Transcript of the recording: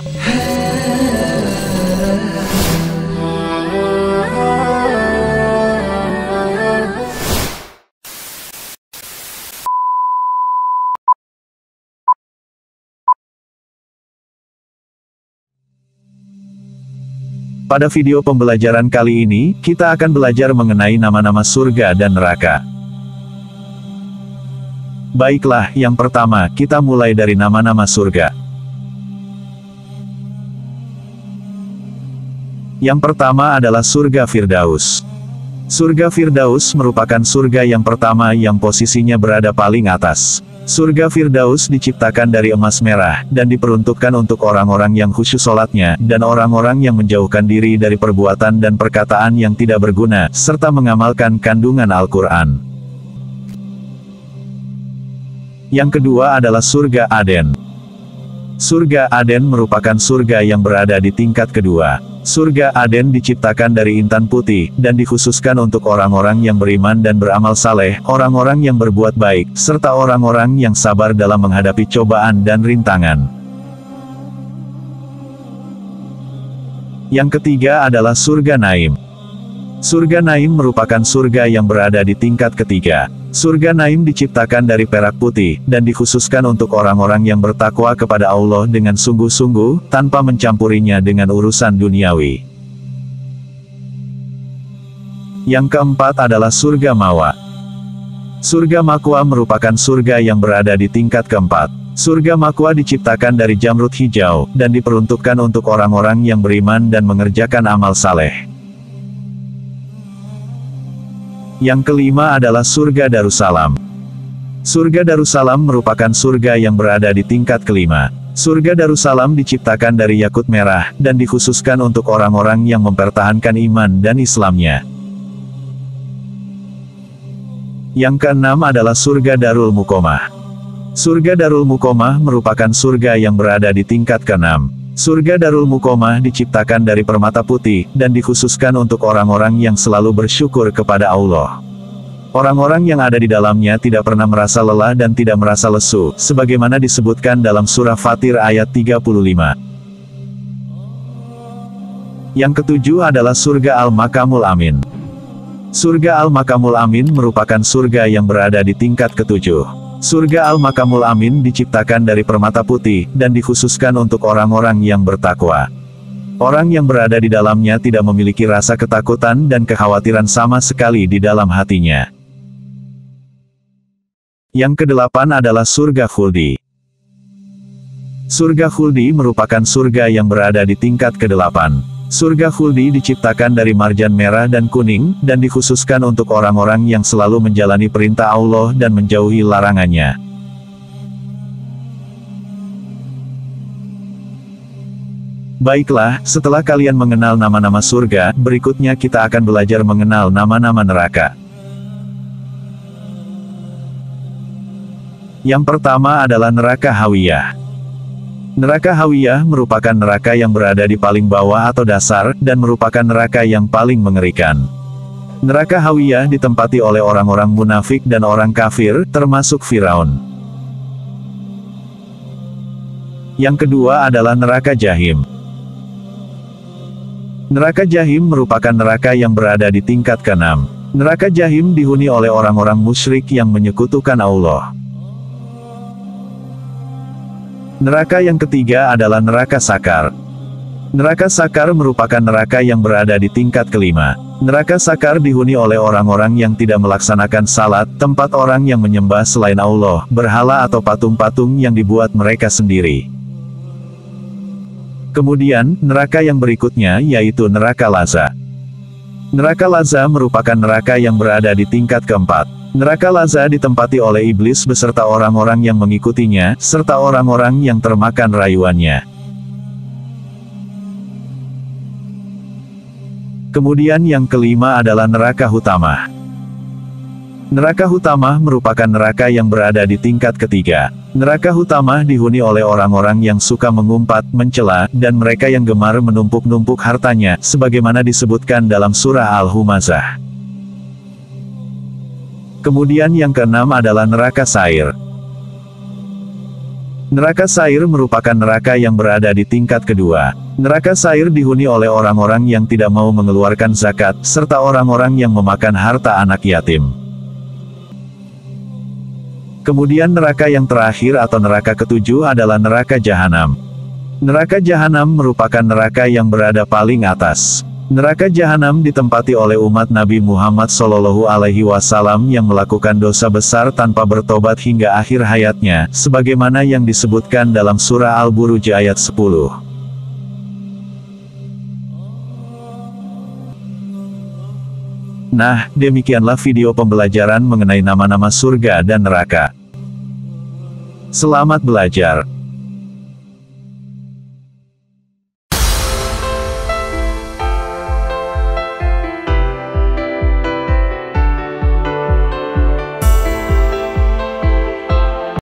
Pada video pembelajaran kali ini, kita akan belajar mengenai nama-nama surga dan neraka. Baiklah, yang pertama, kita mulai dari nama-nama surga. Yang pertama adalah surga Firdaus. Surga Firdaus merupakan surga yang pertama yang posisinya berada paling atas. Surga Firdaus diciptakan dari emas merah, dan diperuntukkan untuk orang-orang yang khusyuk sholatnya, dan orang-orang yang menjauhkan diri dari perbuatan dan perkataan yang tidak berguna, serta mengamalkan kandungan Al-Quran. Yang kedua adalah surga Aden. Surga Aden merupakan surga yang berada di tingkat kedua. Surga Aden diciptakan dari intan putih, dan dikhususkan untuk orang-orang yang beriman dan beramal saleh, orang-orang yang berbuat baik, serta orang-orang yang sabar dalam menghadapi cobaan dan rintangan. Yang ketiga adalah surga Naim. Surga Naim merupakan surga yang berada di tingkat ketiga. Surga Naim diciptakan dari perak putih, dan dikhususkan untuk orang-orang yang bertakwa kepada Allah dengan sungguh-sungguh, tanpa mencampurinya dengan urusan duniawi. Yang keempat adalah surga Mawa. Surga Makwa merupakan surga yang berada di tingkat keempat. Surga Makwa diciptakan dari jamrud hijau, dan diperuntukkan untuk orang-orang yang beriman dan mengerjakan amal saleh. Yang kelima adalah surga Darussalam. Surga Darussalam merupakan surga yang berada di tingkat kelima. Surga Darussalam diciptakan dari yakut merah, dan dikhususkan untuk orang-orang yang mempertahankan iman dan Islamnya. Yang keenam adalah surga Darul Muqomah. Surga Darul Muqomah merupakan surga yang berada di tingkat keenam. Surga Darul Muqomah diciptakan dari permata putih, dan dikhususkan untuk orang-orang yang selalu bersyukur kepada Allah. Orang-orang yang ada di dalamnya tidak pernah merasa lelah dan tidak merasa lesu, sebagaimana disebutkan dalam surah Fatir ayat 35. Yang ketujuh adalah surga Al-Makamul Amin. Surga Al-Makamul Amin merupakan surga yang berada di tingkat ketujuh. Surga Al-Makamul Amin diciptakan dari permata putih, dan dikhususkan untuk orang-orang yang bertakwa. Orang yang berada di dalamnya tidak memiliki rasa ketakutan dan kekhawatiran sama sekali di dalam hatinya. Yang kedelapan adalah surga Khuldi. Surga Khuldi merupakan surga yang berada di tingkat kedelapan. Surga Khuldi diciptakan dari marjan merah dan kuning, dan dikhususkan untuk orang-orang yang selalu menjalani perintah Allah dan menjauhi larangannya. Baiklah, setelah kalian mengenal nama-nama surga, berikutnya kita akan belajar mengenal nama-nama neraka. Yang pertama adalah neraka Hawiyah. Neraka Hawiyah merupakan neraka yang berada di paling bawah atau dasar, dan merupakan neraka yang paling mengerikan. Neraka Hawiyah ditempati oleh orang-orang munafik dan orang kafir, termasuk Firaun. Yang kedua adalah neraka Jahim. Neraka Jahim merupakan neraka yang berada di tingkat keenam. Neraka Jahim dihuni oleh orang-orang musyrik yang menyekutukan Allah. Neraka yang ketiga adalah neraka Sakar. Neraka Sakar merupakan neraka yang berada di tingkat kelima. Neraka Sakar dihuni oleh orang-orang yang tidak melaksanakan salat, tempat orang yang menyembah selain Allah, berhala atau patung-patung yang dibuat mereka sendiri. Kemudian, neraka yang berikutnya yaitu neraka Lazza. Neraka Lazza merupakan neraka yang berada di tingkat keempat. Neraka Lazza ditempati oleh iblis beserta orang-orang yang mengikutinya, serta orang-orang yang termakan rayuannya. Kemudian yang kelima adalah neraka Hutamah. Neraka Hutamah merupakan neraka yang berada di tingkat ketiga. Neraka Hutamah dihuni oleh orang-orang yang suka mengumpat, mencela, dan mereka yang gemar menumpuk-numpuk hartanya, sebagaimana disebutkan dalam surah Al-Humazah. Kemudian yang keenam adalah neraka Sair. Neraka Sair merupakan neraka yang berada di tingkat kedua. Neraka Sair dihuni oleh orang-orang yang tidak mau mengeluarkan zakat, serta orang-orang yang memakan harta anak yatim. Kemudian neraka yang terakhir atau neraka ketujuh adalah neraka Jahanam. Neraka Jahanam merupakan neraka yang berada paling atas. Neraka Jahanam ditempati oleh umat Nabi Muhammad SAW yang melakukan dosa besar tanpa bertobat hingga akhir hayatnya, sebagaimana yang disebutkan dalam surah Al-Buruj ayat 10. Nah, demikianlah video pembelajaran mengenai nama-nama surga dan neraka. Selamat belajar.